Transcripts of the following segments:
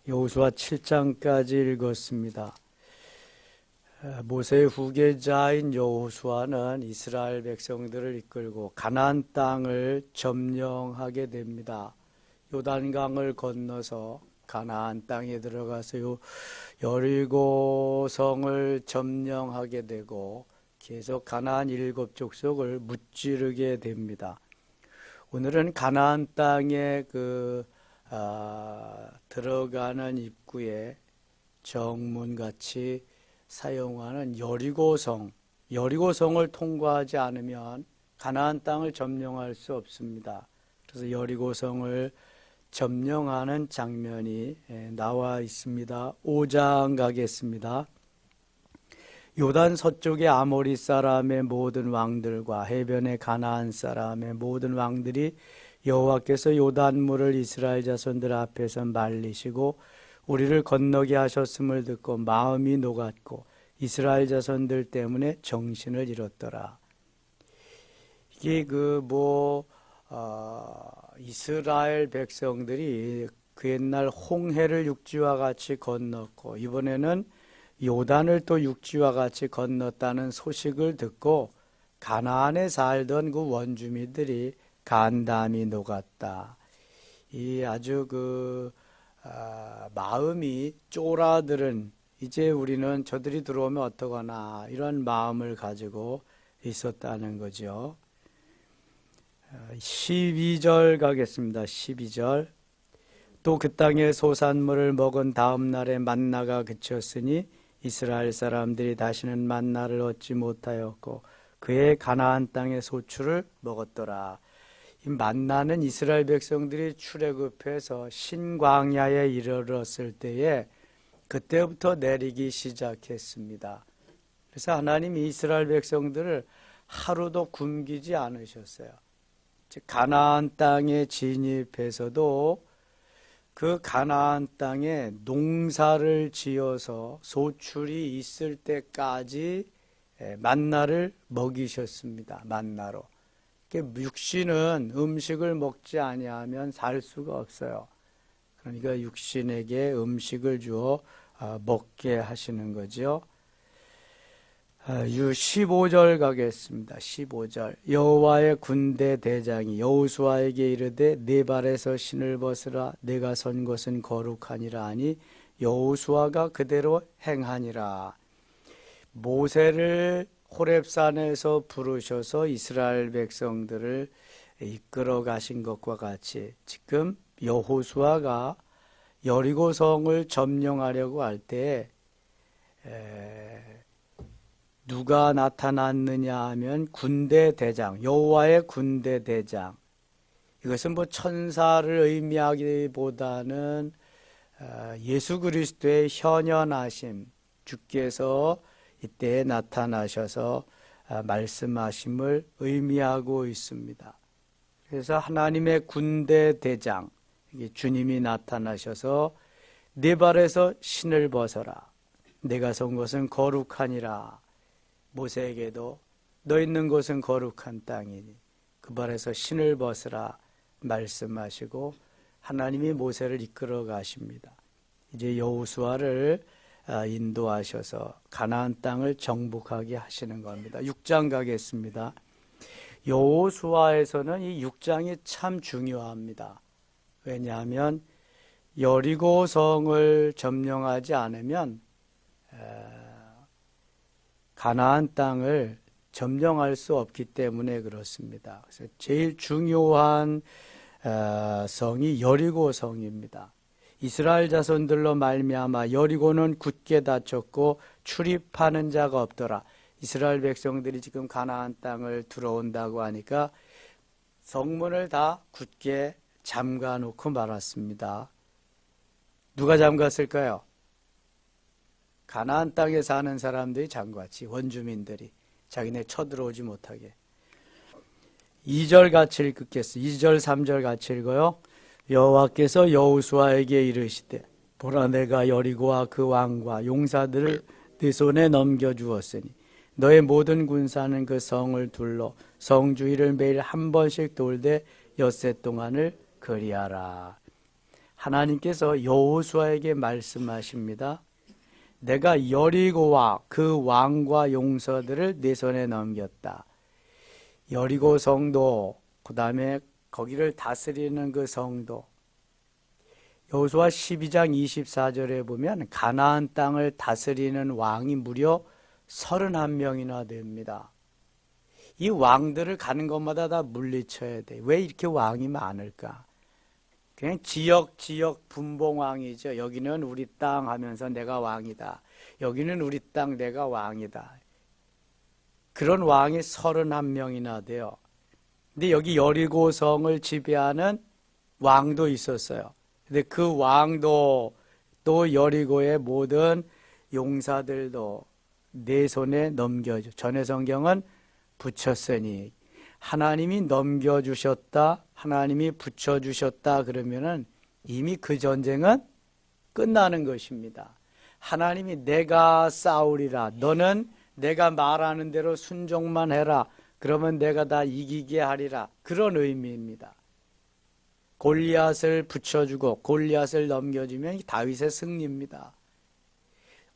여호수아 7장까지 읽었습니다. 모세의 후계자인 여호수아는 이스라엘 백성들을 이끌고 가나안 땅을 점령하게 됩니다. 요단강을 건너서 가나안 땅에 들어가서 여리고성을 점령하게 되고 계속 가나안 7족속을 무찌르게 됩니다. 오늘은 가나안 땅에 들어가는 입구에 정문같이 사용하는 여리고성을 통과하지 않으면 가나안 땅을 점령할 수 없습니다. 그래서 여리고성을 점령하는 장면이 나와 있습니다. 5장 가겠습니다. 요단 서쪽의 아모리 사람의 모든 왕들과 해변의 가나안 사람의 모든 왕들이 여호와께서 요단물을 이스라엘 자손들 앞에서 말리시고 우리를 건너게 하셨음을 듣고 마음이 녹았고 이스라엘 자손들 때문에 정신을 잃었더라. 이게 이스라엘 백성들이 그 옛날 홍해를 육지와 같이 건넜고 이번에는 요단을 또 육지와 같이 건넜다는 소식을 듣고 가나안에 살던 그 원주민들이 간담이 녹았다. 이 아주 마음이 쫄아들은, 이제 우리는 저들이 들어오면 어떡하나 이런 마음을 가지고 있었다는 거죠. 12절 가겠습니다. 12절. 또 그 땅에 소산물을 먹은 다음 날에 만나가 그쳤으니 이스라엘 사람들이 다시는 만나를 얻지 못하였고 그의 가나안 땅의 소출을 먹었더라. 이 만나는 이스라엘 백성들이 출애굽해서 신광야에 이르렀을 때에 그때부터 내리기 시작했습니다. 그래서 하나님이 이스라엘 백성들을 하루도 굶기지 않으셨어요. 즉 가나안 땅에 진입해서도 그 가나안 땅에 농사를 지어서 소출이 있을 때까지 만나를 먹이셨습니다. 만나로. 육신은 음식을 먹지 아니하면 살 수가 없어요. 그러니까 육신에게 음식을 주어 먹게 하시는 거죠. 15절 가겠습니다. 15절. 여호와의 군대 대장이 여호수아에게 이르되 네 발에서 신을 벗으라. 내가 선 곳은 거룩하니라 하니 여호수아가 그대로 행하니라. 모세를 호렙산에서 부르셔서 이스라엘 백성들을 이끌어 가신 것과 같이 지금 여호수아가 여리고성을 점령하려고 할 때 누가 나타났느냐 하면 군대 대장, 여호와의 군대 대장. 이것은 천사를 의미하기보다는 예수 그리스도의 현현하심, 주께서 이때 나타나셔서 말씀하심을 의미하고 있습니다. 그래서 하나님의 군대 대장, 주님이 나타나셔서 네 발에서 신을 벗어라. 내가 선 것은 거룩하니라. 모세에게도 너 있는 곳은 거룩한 땅이니 그 발에서 신을 벗으라 말씀하시고 하나님이 모세를 이끌어 가십니다. 이제 여호수아를 인도하셔서 가나안 땅을 정복하게 하시는 겁니다. 6장 가겠습니다. 여호수아에서는 이 6장이 참 중요합니다. 왜냐하면 여리고성을 점령하지 않으면 가나안 땅을 점령할 수 없기 때문에 그렇습니다. 그래서 제일 중요한 성이 여리고성입니다. 이스라엘 자손들로 말미암아 여리고는 굳게 닫혔고 출입하는 자가 없더라. 이스라엘 백성들이 지금 가나안 땅을 들어온다고 하니까 성문을 다 굳게 잠가 놓고 말았습니다. 누가 잠갔을까요? 가나안 땅에 사는 사람들이 잠갔지. 원주민들이 자기네 쳐들어오지 못하게. 2절 같이 읽겠습니다. 2절 3절 같이 읽어요. 여호와께서 여호수아에게 이르시되 보라 내가 여리고와 그 왕과 용사들을 네 손에 넘겨주었으니 너의 모든 군사는 그 성을 둘러 성 주위를 매일 한 번씩 돌되 엿새 동안을 그리하라. 하나님께서 여호수아에게 말씀하십니다. 내가 여리고와 그 왕과 용서들을 내 손에 넘겼다. 여리고 성도, 그 다음에 거기를 다스리는 그 성도. 여호수아 12장 24절에 보면 가나안 땅을 다스리는 왕이 무려 31명이나 됩니다. 이 왕들을 가는 곳마다 다 물리쳐야 돼. 왜 이렇게 왕이 많을까? 그냥 지역 분봉왕이죠. 여기는 우리 땅 하면서 내가 왕이다. 여기는 우리 땅 내가 왕이다. 그런 왕이 31명이나 돼요. 근데 여기 여리고성을 지배하는 왕도 있었어요. 근데 그 왕도 또 여리고의 모든 용사들도 내 손에 넘겨줘. 전에 성경은 붙였으니 하나님이 넘겨주셨다, 하나님이 붙여주셨다 그러면은 이미 그 전쟁은 끝나는 것입니다. 하나님이 내가 싸우리라, 너는 내가 말하는 대로 순종만 해라, 그러면 내가 다 이기게 하리라, 그런 의미입니다. 골리앗을 붙여주고 골리앗을 넘겨주면 다윗의 승리입니다.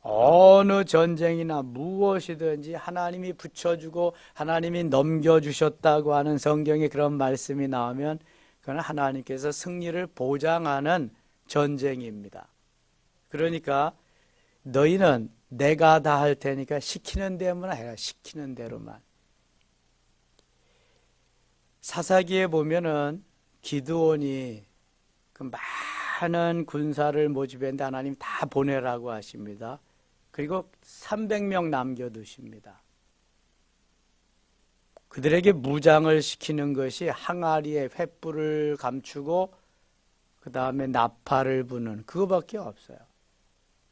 어느 전쟁이나 무엇이든지 하나님이 붙여주고 하나님이 넘겨주셨다고 하는 성경에 그런 말씀이 나오면 그건 하나님께서 승리를 보장하는 전쟁입니다. 그러니까 너희는 내가 다 할 테니까 시키는 대로만 해라. 시키는 대로만. 사사기에 보면은 기드온이 그 많은 군사를 모집했는데 하나님 다 보내라고 하십니다. 그리고 300명 남겨두십니다. 그들에게 무장을 시키는 것이 항아리에 횃불을 감추고 그 다음에 나팔을 부는 그거밖에 없어요.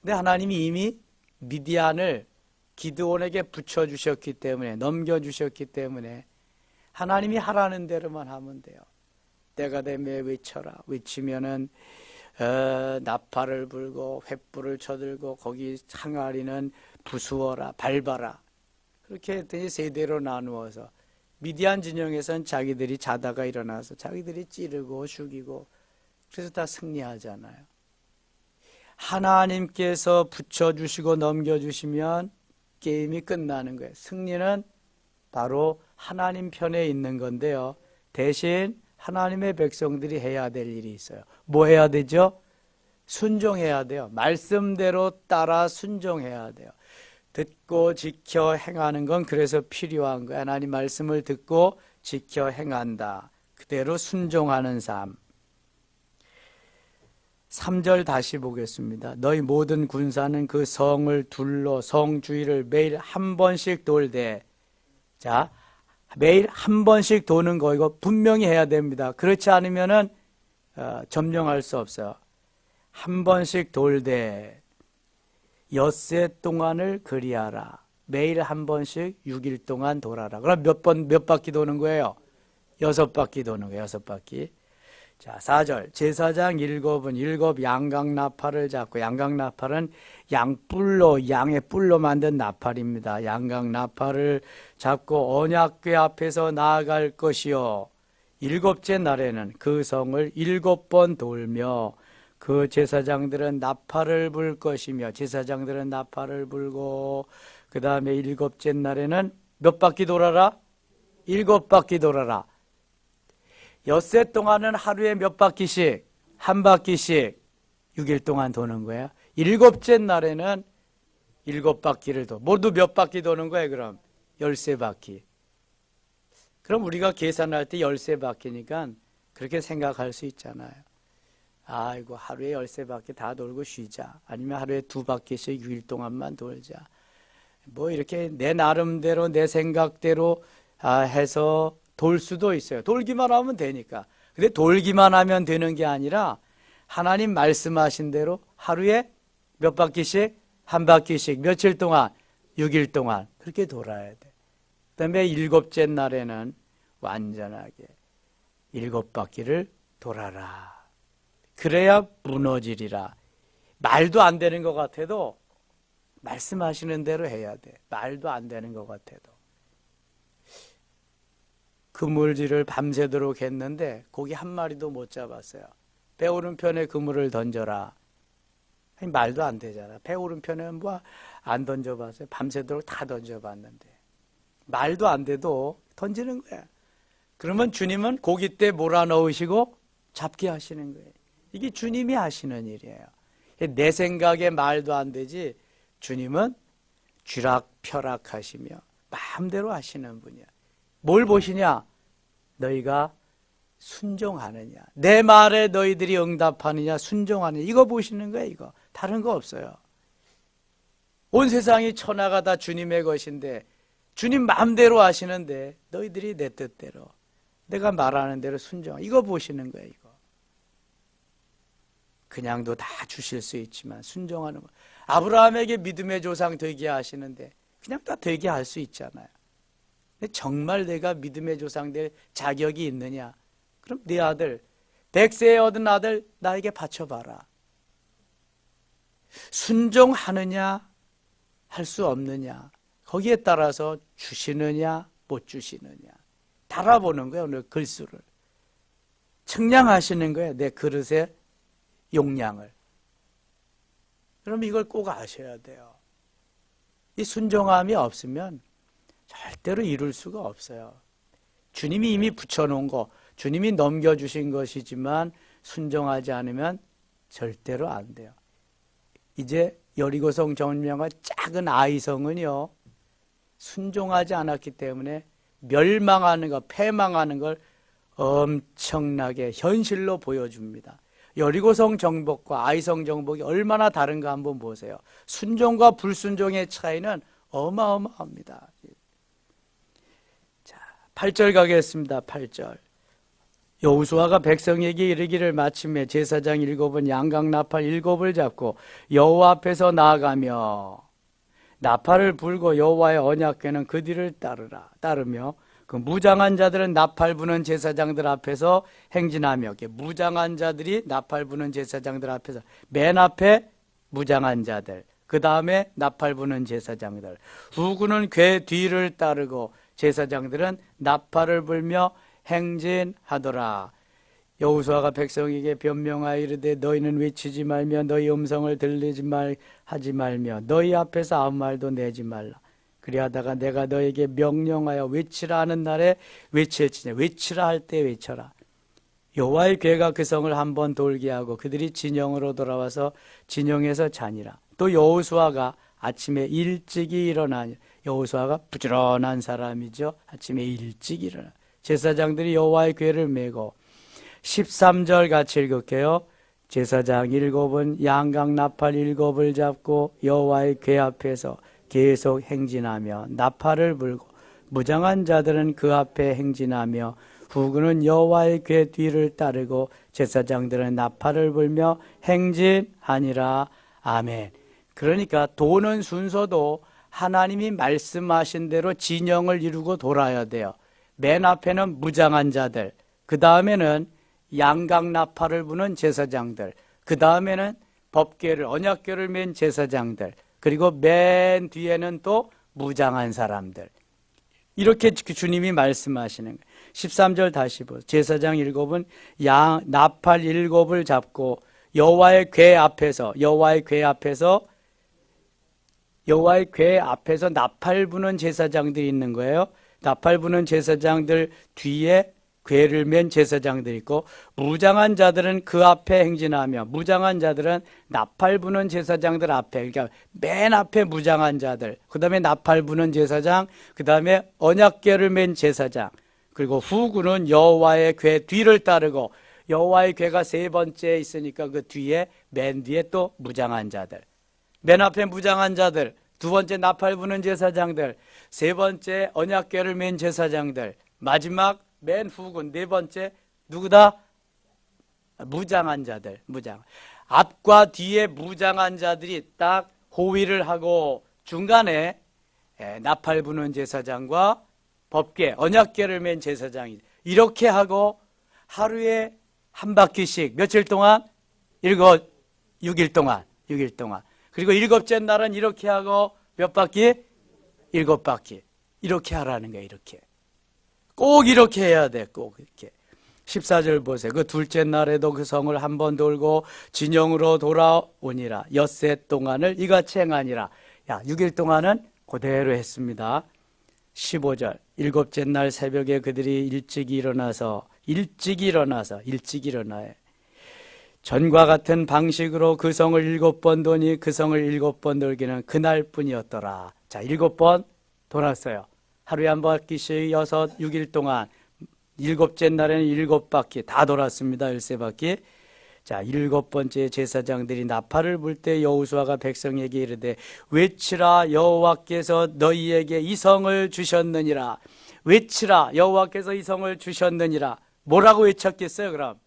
근데 하나님이 이미 미디안을 기드온에게 붙여주셨기 때문에, 넘겨주셨기 때문에 하나님이 하라는 대로만 하면 돼요. 때가 되면 외쳐라. 외치면은 나팔을 불고 횃불을 쳐들고 거기 항아리는 부수어라, 밟아라. 그렇게 했더니 세대로 나누어서 미디안 진영에선 자기들이 자다가 일어나서 자기들이 찌르고 죽이고 그래서 다 승리하잖아요. 하나님께서 붙여주시고 넘겨주시면 게임이 끝나는 거예요. 승리는 바로 하나님 편에 있는 건데요. 대신 하나님의 백성들이 해야 될 일이 있어요. 뭐 해야 되죠? 순종해야 돼요. 말씀대로 따라 순종해야 돼요. 듣고 지켜 행하는 건 그래서 필요한 거예요. 하나님 말씀을 듣고 지켜 행한다. 그대로 순종하는 삶. 3절 다시 보겠습니다. 너희 모든 군사는 그 성을 둘러 성 주위를 매일 한 번씩 돌되. 자, 매일 한 번씩 도는 거 이거 분명히 해야 됩니다. 그렇지 않으면은 점령할 수 없어요. 한 번씩 돌되 엿새 동안을 그리하라. 매일 한 번씩 6일 동안 돌아라. 그럼 몇 바퀴 도는 거예요? 6바퀴 도는 거예요. 6바퀴. 자, 4절. 제사장 7은 7 양강나팔을 잡고, 양강나팔은 양의 뿔로 만든 나팔입니다. 양강나팔을 잡고 언약궤 앞에서 나아갈 것이요. 7째 날에는 그 성을 7번 돌며 그 제사장들은 나팔을 불 것이며, 제사장들은 나팔을 불고, 그 다음에 7째 날에는 몇 바퀴 돌아라? 7바퀴 돌아라. 엿새 동안은 하루에 몇 바퀴씩? 한 바퀴씩 6일 동안 도는 거야. 7째 날에는 7바퀴를 도. 모두 몇 바퀴 도는 거야, 그럼? 13바퀴. 그럼 우리가 계산할 때 13바퀴니까 그렇게 생각할 수 있잖아요. 아이고, 하루에 13바퀴 다 돌고 쉬자. 아니면 하루에 2바퀴씩 6일 동안만 돌자. 뭐 이렇게 내 나름대로, 내 생각대로 해서 돌 수도 있어요. 돌기만 하면 되니까. 근데 돌기만 하면 되는 게 아니라 하나님 말씀하신 대로 하루에 몇 바퀴씩? 한 바퀴씩. 며칠 동안? 6일 동안. 그렇게 돌아야 돼. 그 다음에 7째 날에는 완전하게 7바퀴를 돌아라. 그래야 무너지리라. 말도 안 되는 것 같아도 말씀하시는 대로 해야 돼. 말도 안 되는 것 같아도. 그물질을 밤새도록 했는데 고기 한 마리도 못 잡았어요. 배 오른편에 그물을 던져라. 아니, 말도 안 되잖아. 배 오른편에 뭐 안 던져봤어요? 밤새도록 다 던져봤는데. 말도 안 돼도 던지는 거야. 그러면 주님은 고깃대 몰아넣으시고 잡게 하시는 거예요. 이게 주님이 하시는 일이에요. 내 생각에 말도 안 되지 주님은 쥐락펴락하시며 마음대로 하시는 분이야. 뭘 보시냐? 너희가 순종하느냐, 내 말에 너희들이 응답하느냐, 순종하느냐, 이거 보시는 거예요. 이거 다른 거 없어요. 온 세상이 천하가 다 주님의 것인데 주님 마음대로 하시는데 너희들이 내 뜻대로, 내가 말하는 대로 순종, 이거 보시는 거예요. 이거 그냥도 다 주실 수 있지만 순종하는 거. 아브라함에게 믿음의 조상 되게 하시는데 그냥 다 되게 할 수 있잖아요. 근데 정말 내가 믿음의 조상 될 자격이 있느냐? 그럼 네 아들, 100세에 얻은 아들 나에게 바쳐봐라. 순종하느냐, 할 수 없느냐, 거기에 따라서 주시느냐, 못 주시느냐 달아보는 거예요. 오늘 글수를 측량하시는 거예요. 내 그릇의 용량을. 그럼 이걸 꼭 아셔야 돼요. 이 순종함이 없으면 절대로 이룰 수가 없어요. 주님이 이미 붙여놓은 거, 주님이 넘겨주신 것이지만 순종하지 않으면 절대로 안 돼요. 이제 여리고성 정령과 작은 아이성은요, 순종하지 않았기 때문에 멸망하는 것, 패망하는 걸 엄청나게 현실로 보여줍니다. 여리고성 정복과 아이성 정복이 얼마나 다른가 한번 보세요. 순종과 불순종의 차이는 어마어마합니다. 자, 8절 가겠습니다. 8절. 여호수아가 백성에게 이르기를 마침에 제사장 7은 양강나팔 7을 잡고 여호와 앞에서 나아가며 나팔을 불고 여호와의 언약궤는 그 뒤를 따르며 그 무장한 자들은 나팔 부는 제사장들 앞에서 행진하며, 무장한 자들이 나팔 부는 제사장들 앞에서, 맨 앞에 무장한 자들, 그 다음에 나팔 부는 제사장들, 후군은 궤 뒤를 따르고 제사장들은 나팔을 불며 행진하더라. 여호수아가 백성에게 변명하여 이르되 너희는 외치지 말며 너희 음성을 들리지 하지 말며 너희 앞에서 아무 말도 내지 말라. 그리하다가 내가 너에게 명령하여 외치라 하는 날에 외칠지니, 외치라 할 때 외쳐라. 여호와의 궤가 그 성을 한번 돌게 하고 그들이 진영으로 돌아와서 진영에서 자니라. 또 여호수아가 아침에 일찍이 일어나니, 여호수아가 부지런한 사람이죠. 아침에 일찍 일어나 제사장들이 여호와의 궤를 메고 13절 같이 읽을게요. 제사장 7은 양강나팔 7을 잡고 여호와의 궤 앞에서 계속 행진하며 나팔을 불고 무장한 자들은 그 앞에 행진하며 후군은 여호와의 궤 뒤를 따르고 제사장들은 나팔을 불며 행진하니라. 아멘. 그러니까 도는 순서도 하나님이 말씀하신 대로 진영을 이루고 돌아야 돼요. 맨 앞에는 무장한 자들, 그 다음에는 양강나팔을 부는 제사장들, 그 다음에는 법궤를, 언약궤를 맨 제사장들, 그리고 맨 뒤에는 또 무장한 사람들. 이렇게 주님이 말씀하시는 거예요. 13절 다시 보세요. 제사장 7은 나팔 7을 잡고 여호와의 궤 앞에서 나팔 부는 제사장들이 있는 거예요. 나팔 부는 제사장들 뒤에 궤를 맨 제사장들이 있고, 무장한 자들은 그 앞에 행진하며, 무장한 자들은 나팔 부는 제사장들 앞에, 그러니까 맨 앞에 무장한 자들, 그 다음에 나팔 부는 제사장, 그 다음에 언약궤를 맨 제사장, 그리고 후군은 여호와의 궤 뒤를 따르고, 여호와의 궤가 세 번째 있으니까 그 뒤에, 맨 뒤에 또 무장한 자들, 맨 앞에 무장한 자들, 두 번째 나팔 부는 제사장들, 세 번째 언약궤를 맨 제사장들, 마지막 맨 후군 네 번째 누구다? 무장한 자들. 앞과 뒤에 무장한 자들이 딱 호위를 하고 중간에 나팔 부는 제사장과 법궤, 언약궤를 맨 제사장이 이렇게 하고 하루에 한 바퀴씩 며칠 동안? 6일 동안. 그리고 7째 날은 이렇게 하고 몇 바퀴? 7바퀴. 이렇게 하라는 거예요. 이렇게. 꼭 이렇게 해야 돼. 꼭 이렇게. 14절 보세요. 그 둘째 날에도 그 성을 한 번 돌고 진영으로 돌아오니라. 엿새 동안을 이같이 행하니라. 6일 동안은 그대로 했습니다. 15절 일곱째 날 새벽에 그들이 일찍 일어나요. 전과 같은 방식으로 그 성을 7번 도니 그 성을 7번 돌기는 그날뿐이었더라. 자, 7번 돌았어요. 하루에 한 바퀴씩 6일 동안. 일곱째 날에는 7바퀴 다 돌았습니다. 13바퀴. 자, 7번째 제사장들이 나팔을 불 때 여호수아가 백성에게 이르되 외치라, 여호와께서 너희에게 이 성을 주셨느니라. 외치라, 여호와께서 이 성을 주셨느니라. 뭐라고 외쳤겠어요? 그럼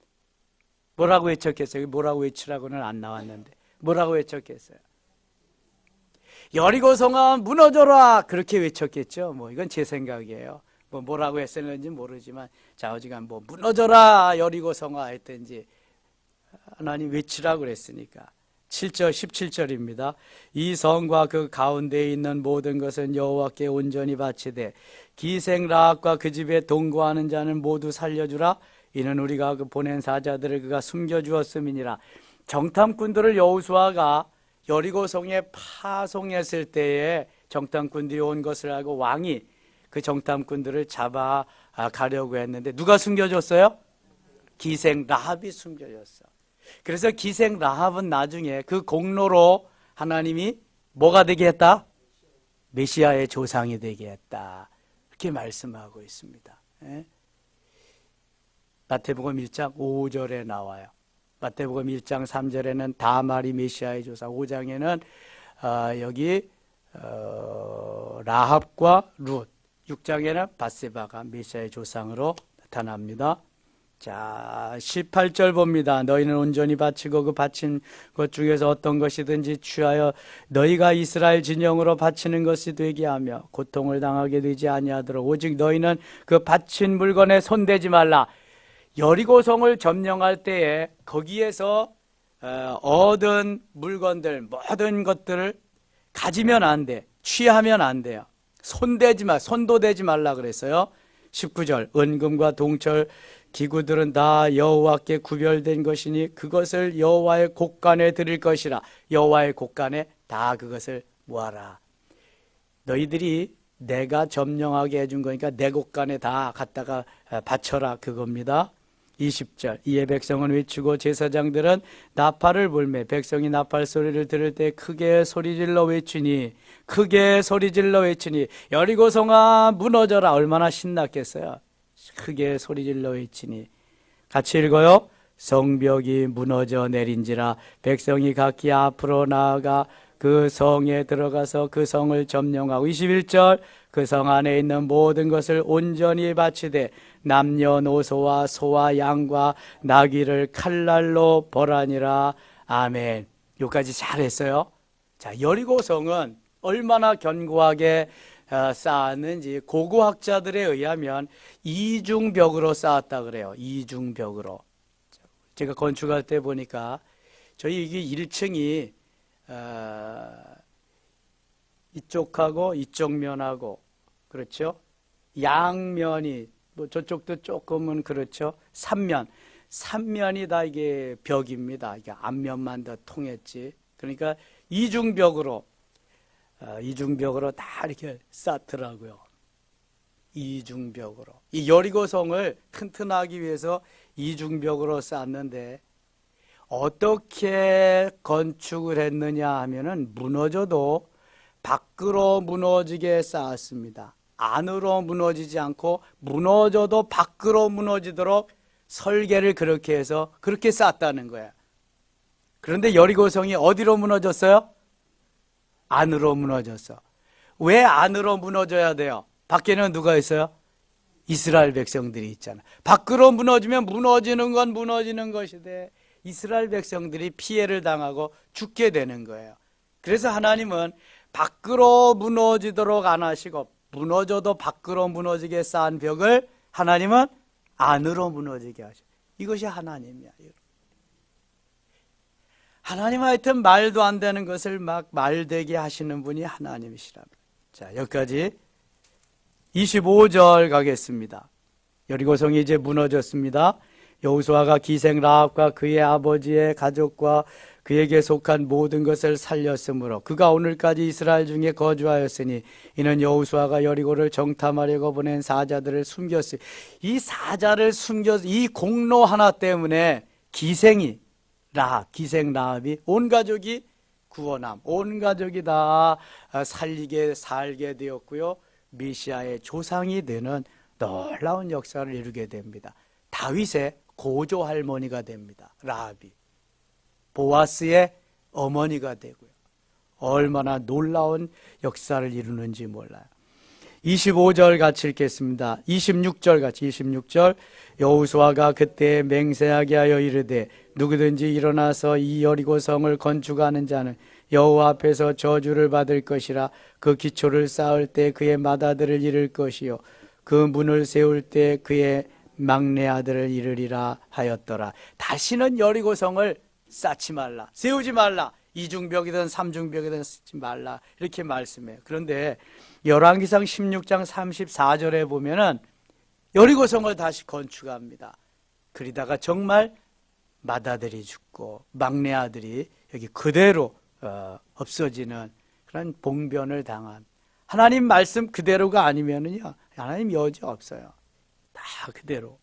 뭐라고 외쳤겠어요? 뭐라고 외치라고는 안 나왔는데 뭐라고 외쳤겠어요? 여리고 성아 무너져라, 그렇게 외쳤겠죠. 이건 제 생각이에요. 뭐라고 했었는지 모르지만, 자, 어지간 무너져라 여리고 성아 했든지 하나님 외치라고 그랬으니까. 7절 17절입니다. 이 성과 그 가운데에 있는 모든 것은 여호와께 온전히 바치되 기생 라합과 그 집에 동거하는 자는 모두 살려주라. 이는 우리가 그 보낸 사자들을 그가 숨겨주었음이니라. 정탐꾼들을 여호수아가 여리고성에 파송했을 때에 정탐꾼들이 온 것을 알고 왕이 그 정탐꾼들을 잡아 가려고 했는데 누가 숨겨줬어요? 기생 라합이 숨겨줬어. 그래서 기생 라합은 나중에 그 공로로 하나님이 뭐가 되게 했다? 메시아의 조상이 되게 했다. 이렇게 말씀하고 있습니다. 마태복음 1장 5절에 나와요. 마태복음 1장 3절에는 다말이 메시아의 조상, 5장에는 여기 라합과 룻, 6장에는 바세바가 메시아의 조상으로 나타납니다. 자, 18절 봅니다. 너희는 온전히 바치고 그 바친 것 중에서 어떤 것이든지 취하여 너희가 이스라엘 진영으로 바치는 것이 되게 하며 고통을 당하게 되지 아니하도록 오직 너희는 그 바친 물건에 손대지 말라. 여리고성을 점령할 때에 거기에서 얻은 물건들, 모든 것들을 가지면 안 돼. 취하면 안 돼요. 손대지 마, 손도 대지 말라 그랬어요. 19절 은금과 동철 기구들은 다 여호와께 구별된 것이니 그것을 여호와의 곳간에 드릴 것이라. 여호와의 곳간에 다 그것을 모아라. 너희들이 내가 점령하게 해준 거니까 내 곳간에 다 갖다가 바쳐라, 그겁니다. 20절 이에 백성은 외치고 제사장들은 나팔을 불매 백성이 나팔 소리를 들을 때 크게 소리질러 외치니 여리고성아 무너져라. 얼마나 신났겠어요. 크게 소리질러 외치니. 같이 읽어요. 성벽이 무너져 내린지라 백성이 각기 앞으로 나아가 그 성에 들어가서 그 성을 점령하고. 21절 그 성 안에 있는 모든 것을 온전히 바치되 남녀노소와 소와 양과 나귀를 칼날로 벌하니라. 아멘. 여기까지 잘했어요. 자, 여리고성은 얼마나 견고하게 쌓았는지 고고학자들에 의하면 이중벽으로 쌓았다 그래요. 이중벽으로. 제가 건축할 때 보니까 저희 이게 1층이 이쪽하고 이쪽 면하고, 그렇죠? 양면이 저쪽도 조금은 그렇죠. 3면이 다 이게 벽입니다. 이게 앞면만 더 통했지. 그러니까 이중벽으로 다 이렇게 쌓더라고요. 이중벽으로. 이 여리고성을 튼튼하기 위해서 이중벽으로 쌓았는데 어떻게 건축을 했느냐 하면은 무너져도 밖으로 무너지게 쌓았습니다. 안으로 무너지지 않고 무너져도 밖으로 무너지도록 설계를 그렇게 해서 그렇게 쌓았다는 거예요. 그런데 여리고성이 어디로 무너졌어요? 안으로 무너졌어. 왜 안으로 무너져야 돼요? 밖에는 누가 있어요? 이스라엘 백성들이 있잖아. 밖으로 무너지면 무너지는 건 무너지는 것인데 이스라엘 백성들이 피해를 당하고 죽게 되는 거예요. 그래서 하나님은 밖으로 무너지도록 안 하시고 무너져도 밖으로 무너지게 쌓은 벽을 하나님은 안으로 무너지게 하셔. 이것이 하나님이야. 하나님 하여튼 말도 안 되는 것을 막 말되게 하시는 분이 하나님이시랍니다. 자, 여기까지 25절 가겠습니다. 여리고성이 이제 무너졌습니다. 여호수아가 기생 라합과 그의 아버지의 가족과 그에게 속한 모든 것을 살렸으므로 그가 오늘까지 이스라엘 중에 거주하였으니 이는 여호수아가 여리고를 정탐하려고 보낸 사자들을 숨겼으니 이 사자를 숨겨서 이 공로 하나 때문에 기생 라합이 온 가족이 구원함, 온 가족이 다 살게 되었고요. 메시아의 조상이 되는 놀라운 역사를 이루게 됩니다. 다윗의 고조 할머니가 됩니다. 라합이 보아스의 어머니가 되고요. 얼마나 놀라운 역사를 이루는지 몰라요. 25절 같이 읽겠습니다. 26절 같이 26절 여호수아가 그때 맹세하게 하여 이르되 누구든지 일어나서 이 여리고 성을 건축하는 자는 여호와 앞에서 저주를 받을 것이라. 그 기초를 쌓을 때 그의 맏아들을 잃을 것이요 그 문을 세울 때 그의 막내 아들을 잃으리라 하였더라. 다시는 여리고 성을 쌓지 말라, 세우지 말라, 이중벽이든 삼중벽이든 쌓지 말라 이렇게 말씀해요. 그런데 열왕기상 16장 34절에 보면은 여리고성을 다시 건축합니다. 그러다가 정말 맏아들이 죽고 막내 아들이 여기 그대로 없어지는 그런 봉변을 당한, 하나님 말씀 그대로가 아니면은요 하나님 여지 없어요. 다 그대로.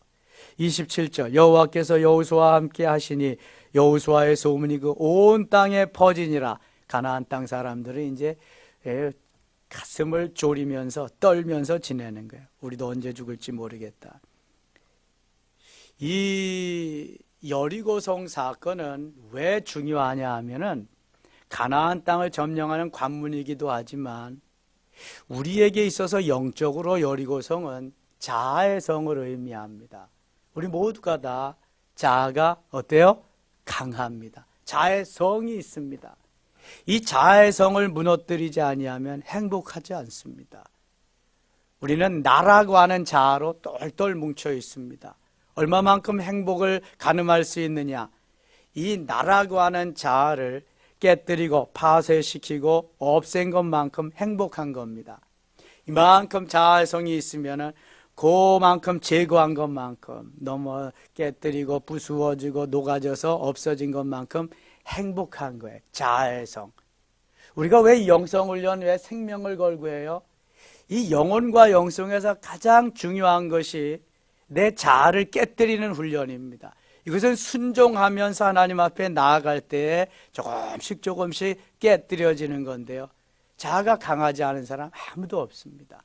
27절 여호와께서 여호수아와 함께 하시니 여호수아의 소문이 그 온 땅에 퍼지니라. 가나안 땅 사람들은 이제 가슴을 졸이면서 떨면서 지내는 거예요. 우리도 언제 죽을지 모르겠다. 이 여리고성 사건은 왜 중요하냐 하면은 가나안 땅을 점령하는 관문이기도 하지만 우리에게 있어서 영적으로 여리고성은 자아의 성을 의미합니다. 우리 모두가 다 자아가 어때요? 강합니다. 자아의 성이 있습니다. 이 자아의 성을 무너뜨리지 아니하면 행복하지 않습니다. 우리는 나라고 하는 자아로 똘똘 뭉쳐 있습니다. 얼마만큼 행복을 가늠할 수 있느냐? 이 나라고 하는 자아를 깨뜨리고 파쇄시키고 없앤 것만큼 행복한 겁니다. 이만큼 자아의 성이 있으면은 그만큼 제거한 것만큼, 너무 깨뜨리고 부수어지고 녹아져서 없어진 것만큼 행복한 거예요. 자아의 성. 우리가 왜 영성훈련, 왜 생명을 걸고 해요? 이 영혼과 영성에서 가장 중요한 것이 내 자아를 깨뜨리는 훈련입니다. 이것은 순종하면서 하나님 앞에 나아갈 때에 조금씩 깨뜨려지는 건데요. 자아가 강하지 않은 사람 아무도 없습니다.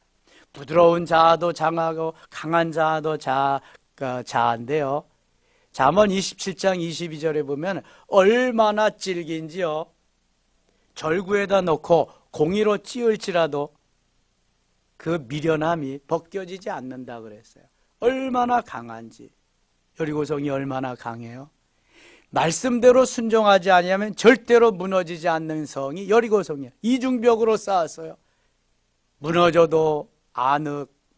부드러운 자아도 장하고 강한 자아도 자아인데요. 잠언 27장 22절에 보면 얼마나 질긴지요. 절구에다 놓고 공이로 찌을지라도 그 미련함이 벗겨지지 않는다 그랬어요. 얼마나 강한지. 여리고성이 얼마나 강해요. 말씀대로 순종하지 아니하면 절대로 무너지지 않는 성이 여리고성이에요. 이중벽으로 쌓았어요. 무너져도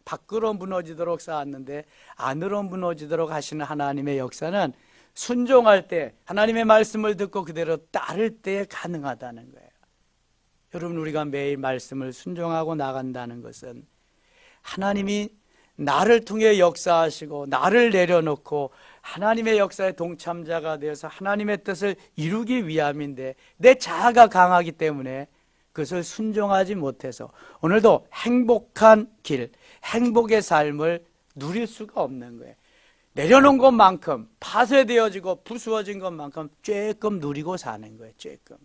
밖으로 무너지도록 쌓았는데 안으로 무너지도록 하시는 하나님의 역사는 순종할 때, 하나님의 말씀을 듣고 그대로 따를 때 가능하다는 거예요. 여러분, 우리가 매일 말씀을 순종하고 나간다는 것은 하나님이 나를 통해 역사하시고 나를 내려놓고 하나님의 역사의 동참자가 되어서 하나님의 뜻을 이루기 위함인데, 내 자아가 강하기 때문에 그것을 순종하지 못해서 오늘도 행복한 길, 행복의 삶을 누릴 수가 없는 거예요. 내려놓은 것만큼, 파쇄되어지고 부수어진 것만큼 조금 누리고 사는 거예요. 조금.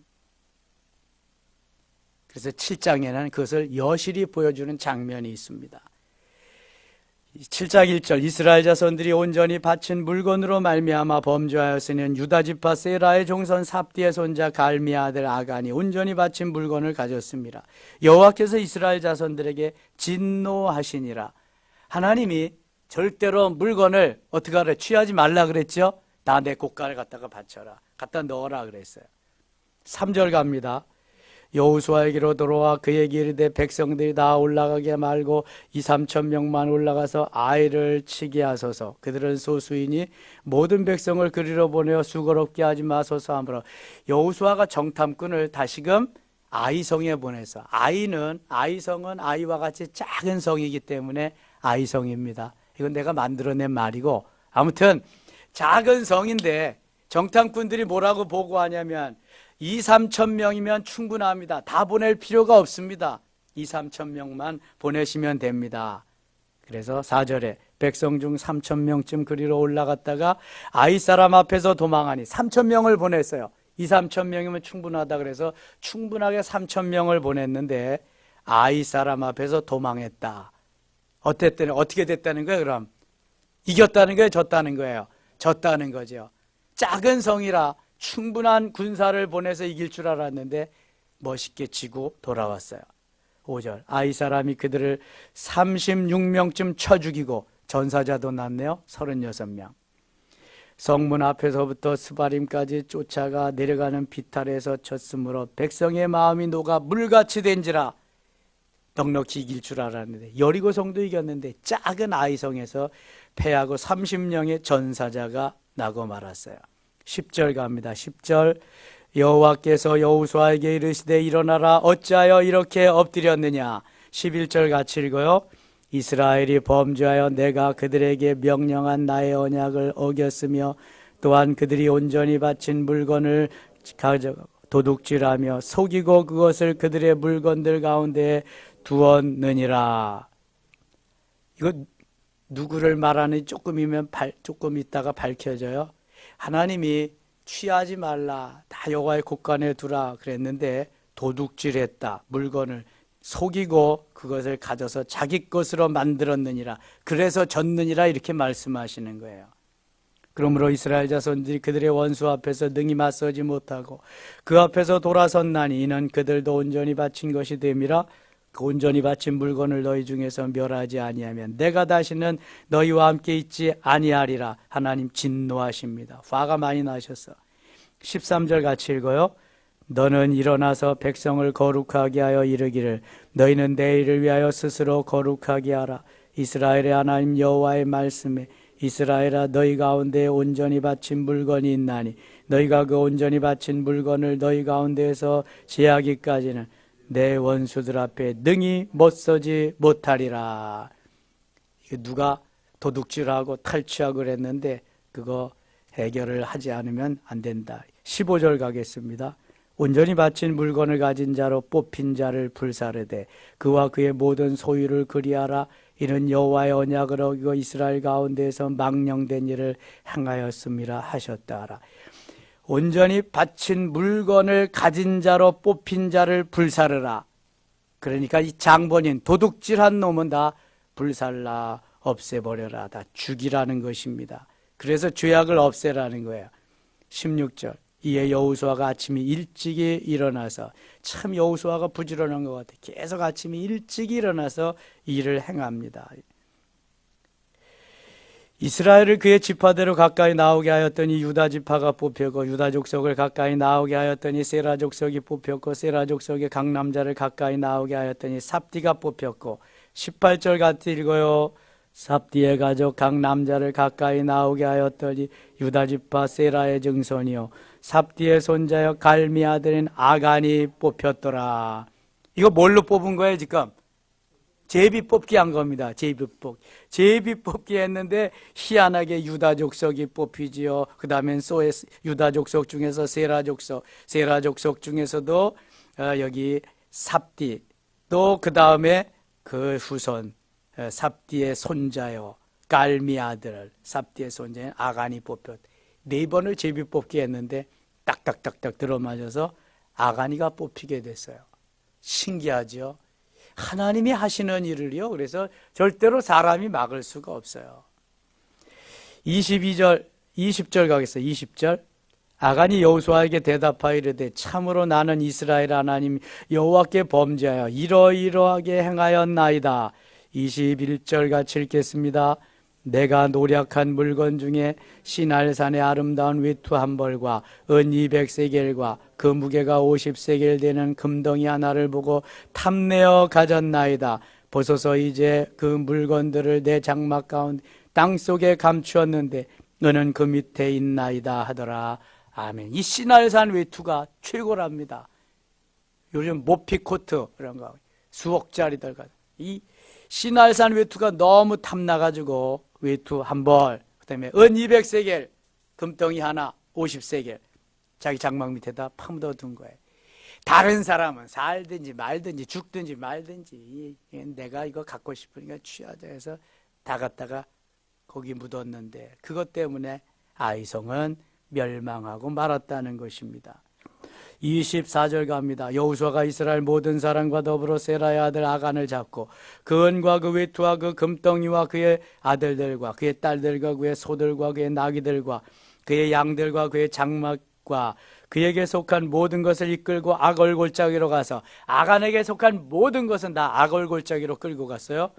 그래서 7장에는 그것을 여실히 보여주는 장면이 있습니다. 7장 1절 이스라엘 자손들이 온전히 바친 물건으로 말미암아 범죄하였으니 유다 지파 세라의 종손 삽디의 손자 갈미의 아들 아간이 온전히 바친 물건을 가졌습니다. 여호와께서 이스라엘 자손들에게 진노하시니라. 하나님이 절대로 물건을 어떻게 하래? 취하지 말라 그랬죠? 다 내 고가를 갖다가 바쳐라, 갖다 넣어라 그랬어요. 3절 갑니다. 여호수아에게로 돌아와 그에게 이르되 백성들이 다 올라가게 말고 2-3천 명만 올라가서 아이를 치게 하소서. 그들은 소수이니 모든 백성을 그리로 보내어 수고롭게 하지 마소서 하므로 여호수아가 정탐꾼을 다시금 아이성에 보내서, 아이성은 아이와 같이 작은 성이기 때문에 아이성입니다. 이건 내가 만들어낸 말이고, 아무튼 작은 성인데 정탐꾼들이 뭐라고 보고하냐면 2, 3천 명이면 충분합니다. 다 보낼 필요가 없습니다. 2, 3천 명만 보내시면 됩니다. 그래서 4절에 백성 중 3천 명쯤 그리로 올라갔다가 아이 사람 앞에서 도망하니 3천 명을 보냈어요. 2, 3천 명이면 충분하다 그래서 충분하게 3천 명을 보냈는데 아이 사람 앞에서 도망했다. 어떻게 됐다는 거예요, 그럼? 이겼다는 거예요, 졌다는 거예요? 졌다는 거죠. 작은 성이라 충분한 군사를 보내서 이길 줄 알았는데 멋있게 지고 돌아왔어요. 5절 아이 사람이 그들을 36명쯤 쳐 죽이고 전사자도 났네요. 36명. 성문 앞에서부터 스바림까지 쫓아가 내려가는 비탈에서 쳤으므로 백성의 마음이 녹아 물같이 된지라. 넉넉히 이길 줄 알았는데 여리고 성도 이겼는데 작은 아이성에서 패하고 30명의 전사자가 나고 말았어요. 10절 갑니다. 10절 여호와께서 여호수아에게 이르시되 일어나라 어찌하여 이렇게 엎드렸느냐. 11절 같이 읽어요. 이스라엘이 범죄하여 내가 그들에게 명령한 나의 언약을 어겼으며 또한 그들이 온전히 바친 물건을 가져가고 도둑질하며 속이고 그것을 그들의 물건들 가운데 두었느니라. 이거 누구를 말하는지 조금 있다가 밝혀져요. 하나님이 취하지 말라, 다 여호와의 곳간에 두라 그랬는데 도둑질했다. 물건을 속이고 그것을 가져서 자기 것으로 만들었느니라. 그래서 졌느니라 이렇게 말씀하시는 거예요. 그러므로 이스라엘 자손들이 그들의 원수 앞에서 능히 맞서지 못하고 그 앞에서 돌아섰나니 이는 그들도 온전히 바친 것이 됨이라. 그 온전히 바친 물건을 너희 중에서 멸하지 아니하면 내가 다시는 너희와 함께 있지 아니하리라. 하나님 진노하십니다. 화가 많이 나셨어. 13절 같이 읽어요. 너는 일어나서 백성을 거룩하게 하여 이르기를 너희는 내일을 위하여 스스로 거룩하게 하라. 이스라엘의 하나님 여호와의 말씀에 이스라엘아 너희 가운데 온전히 바친 물건이 있나니 너희가 그 온전히 바친 물건을 너희 가운데에서 제하기까지는 내 원수들 앞에 능히 못서지 못하리라. 이게 누가 도둑질하고 탈취하고 그랬는데 그거 해결을 하지 않으면 안 된다. 15절 가겠습니다. 온전히 바친 물건을 가진 자로 뽑힌 자를 불사르되 그와 그의 모든 소유를 그리하라. 이는 여호와의 언약을 어기고 이스라엘 가운데에서 망령된 일을 행하였음이라 하셨다라. 온전히 바친 물건을 가진 자로 뽑힌 자를 불사르라. 그러니까 이 장본인 도둑질한 놈은 다 불살라 없애버려라. 다 죽이라는 것입니다. 그래서 죄악을 없애라는 거예요. 16절 이에 여호수아가 아침에 일찍이 일어나서 참 여호수아가 부지런한 것 같아요. 계속 아침에 일찍이 일어나서 일을 행합니다. 이스라엘을 그의 지파대로 가까이 나오게 하였더니 유다 지파가 뽑혔고 유다 족속을 가까이 나오게 하였더니 세라 족속이 뽑혔고 세라 족속의 각 남자를 가까이 나오게 하였더니 삽디가 뽑혔고 18절 같이 읽어요. 삽디의 가족 각 남자를 가까이 나오게 하였더니 유다 지파 세라의 증손이요 삽디의 손자여 갈미 아들인 아간이 뽑혔더라. 이거 뭘로 뽑은 거예요 지금? 제비 뽑기 한 겁니다. 제비 뽑기 했는데 희한하게 유다 족속이 뽑히지요. 그 다음엔 유다 족속 중에서 세라 족속 중에서도 여기 삽디 또 그 다음에 그 후손 삽디의 손자요 갈미 아들 삽디의 손자인 아간이 뽑혔. 4번을 제비 뽑기 했는데 딱딱딱딱 들어맞아서 아간이가 뽑히게 됐어요. 신기하죠. 하나님이 하시는 일을요. 그래서 절대로 사람이 막을 수가 없어요. 20절 가겠어요. 20절. 아간이 여호수아에게 대답하여 이르되 참으로 나는 이스라엘 하나님 여호와께 범죄하여 이러이러하게 행하였나이다. 21절 같이 읽겠습니다. 내가 노력한 물건 중에 시날산의 아름다운 외투 한 벌과 은 200세겔과 그 무게가 50세겔 되는 금덩이 하나를 보고 탐내어 가졌나이다. 보소서 이제 그 물건들을 내 장막 가운데 땅속에 감추었는데 너는 그 밑에 있나이다 하더라. 아멘. 이 시날산 외투가 최고랍니다. 요즘 모피코트 이런 거 수억짜리들 이 시날산 외투가 너무 탐나가지고 외투 한 벌, 그 다음에 은 200세겔 금덩이 하나 50세겔 자기 장막 밑에다 파묻어둔 거예요. 다른 사람은 살든지 말든지 죽든지 말든지 내가 이거 갖고 싶으니까 취하자 해서 다 갖다가 거기 묻었는데 그것 때문에 아이성은 멸망하고 말았다는 것입니다. 24절 갑니다. 여호수아가 이스라엘 모든 사람과 더불어 세라의 아들 아간을 잡고 그 은과 그 외투와 그 금덩이와 그의 아들들과 그의 딸들과 그의 소들과 그의 나귀들과 그의 양들과 그의 장막과 그에게 속한 모든 것을 이끌고 아골 골짜기로 가서 아간에게 속한 모든 것은 다 아골 골짜기로 끌고 갔어요.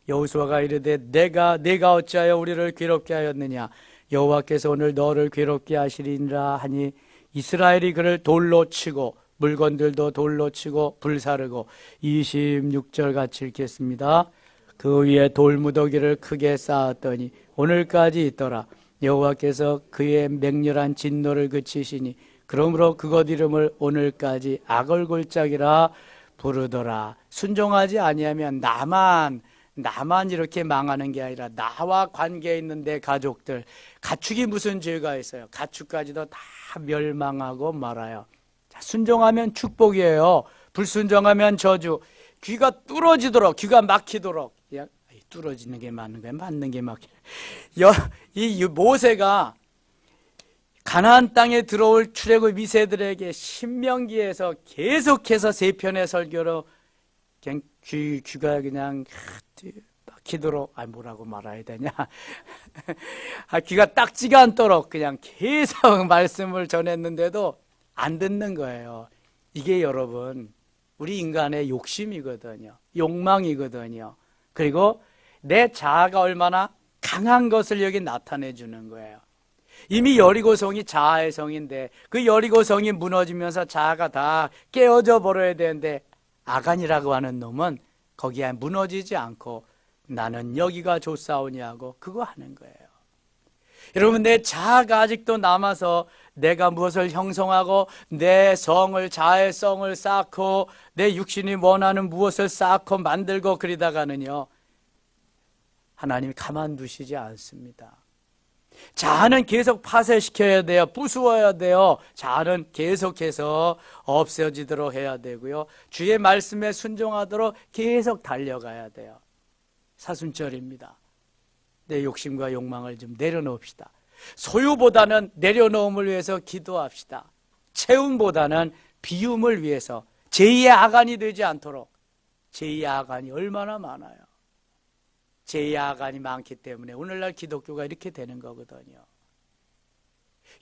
여호수아가 이르되 내가 어찌하여 우리를 괴롭게 하였느냐 여호와께서 오늘 너를 괴롭게 하시리니라 하니 이스라엘이 그를 돌로 치고 물건들도 돌로 치고 불사르고 26절 같이 읽겠습니다. 그 위에 돌무더기를 크게 쌓았더니 오늘까지 있더라. 여호와께서 그의 맹렬한 진노를 그치시니 그러므로 그것 이름을 오늘까지 아골골짜기라 부르더라. 순종하지 아니하면 나만 이렇게 망하는 게 아니라 나와 관계 있는 내 가족들, 가축이 무슨 죄가 있어요? 가축까지도 다 멸망하고 말아요. 자, 순종하면 축복이에요. 불순종하면 저주. 귀가 뚫어지도록, 귀가 막히도록. 야, 뚫어지는 게 맞는 거예요? 맞는 게 막히네. 이 모세가 가나안 땅에 들어올 출애굽 2세들에게 신명기에서 계속해서 세 편의 설교로 그냥 귀가 그냥 막히도록 뭐라고 말해야 되냐 귀가 딱지가 않도록 그냥 계속 말씀을 전했는데도 안 듣는 거예요. 이게 여러분 우리 인간의 욕심이거든요. 욕망이거든요. 그리고 내 자아가 얼마나 강한 것을 여기 나타내 주는 거예요. 이미 여리고성이 자아의 성인데 그 여리고성이 무너지면서 자아가 다 깨어져 버려야 되는데 아간이라고 하는 놈은 거기에 무너지지 않고 나는 여기가 좋사오니 하고 그거 하는 거예요. 여러분 내 자아가 아직도 남아서 내가 무엇을 형성하고 내 성을 자아의 성을 쌓고 내 육신이 원하는 무엇을 쌓고 만들고 그러다가는요 하나님이 가만두시지 않습니다. 자아는 계속 파쇄시켜야 돼요. 부수어야 돼요. 자아는 계속해서 없어지도록 해야 되고요. 주의 말씀에 순종하도록 계속 달려가야 돼요. 사순절입니다. 내 욕심과 욕망을 좀 내려놓읍시다. 소유보다는 내려놓음을 위해서 기도합시다. 채움보다는 비움을 위해서 제2의 아간이 되지 않도록. 제2의 아간이 얼마나 많아요. 제2의 아간이 많기 때문에 오늘날 기독교가 이렇게 되는 거거든요.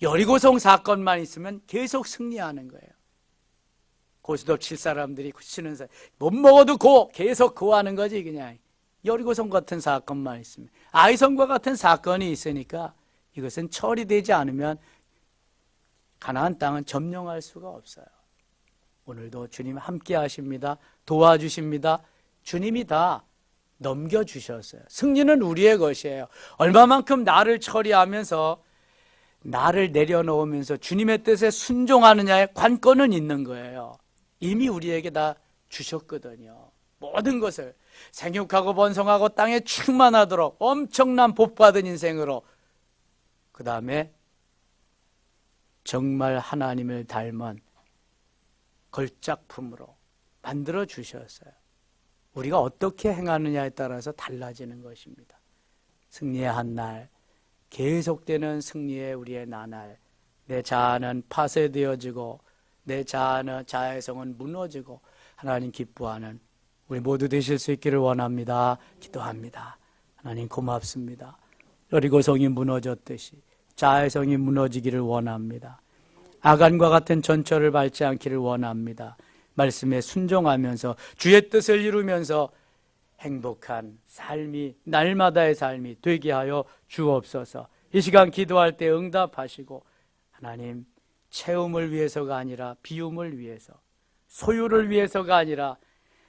여리고성 사건만 있으면 계속 승리하는 거예요. 고스톱 칠 사람들이 치는 사람 못 먹어도 계속 하는 거지 그냥. 여리고성 같은 사건만 있으면 아이성과 같은 사건이 있으니까 이것은 처리되지 않으면 가나안 땅은 점령할 수가 없어요. 오늘도 주님 함께 하십니다. 도와주십니다. 주님이 다 넘겨주셨어요. 승리는 우리의 것이에요. 얼마만큼 나를 처리하면서 나를 내려놓으면서 주님의 뜻에 순종하느냐에 관건은 있는 거예요. 이미 우리에게 다 주셨거든요. 모든 것을 생육하고 번성하고 땅에 충만하도록 엄청난 복받은 인생으로 그 다음에 정말 하나님을 닮은 걸작품으로 만들어 주셨어요. 우리가 어떻게 행하느냐에 따라서 달라지는 것입니다. 승리의 한 날, 계속되는 승리의 우리의 나날, 내 자아는 파쇄되어지고 내 자아의 성은 무너지고 하나님 기뻐하는 우리 모두 되실 수 있기를 원합니다. 기도합니다. 하나님 고맙습니다. 여리고성이 무너졌듯이 자아의 성이 무너지기를 원합니다. 아간과 같은 전철을 밟지 않기를 원합니다. 말씀에 순종하면서 주의 뜻을 이루면서 행복한 삶이 날마다의 삶이 되게 하여 주옵소서. 이 시간 기도할 때 응답하시고 하나님 채움을 위해서가 아니라 비움을 위해서 소유를 위해서가 아니라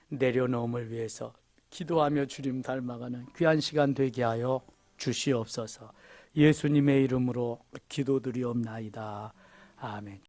내려놓음을 위해서 기도하며 주님 닮아가는 귀한 시간 되게 하여 주시옵소서. 예수님의 이름으로 기도드리옵나이다. 아멘.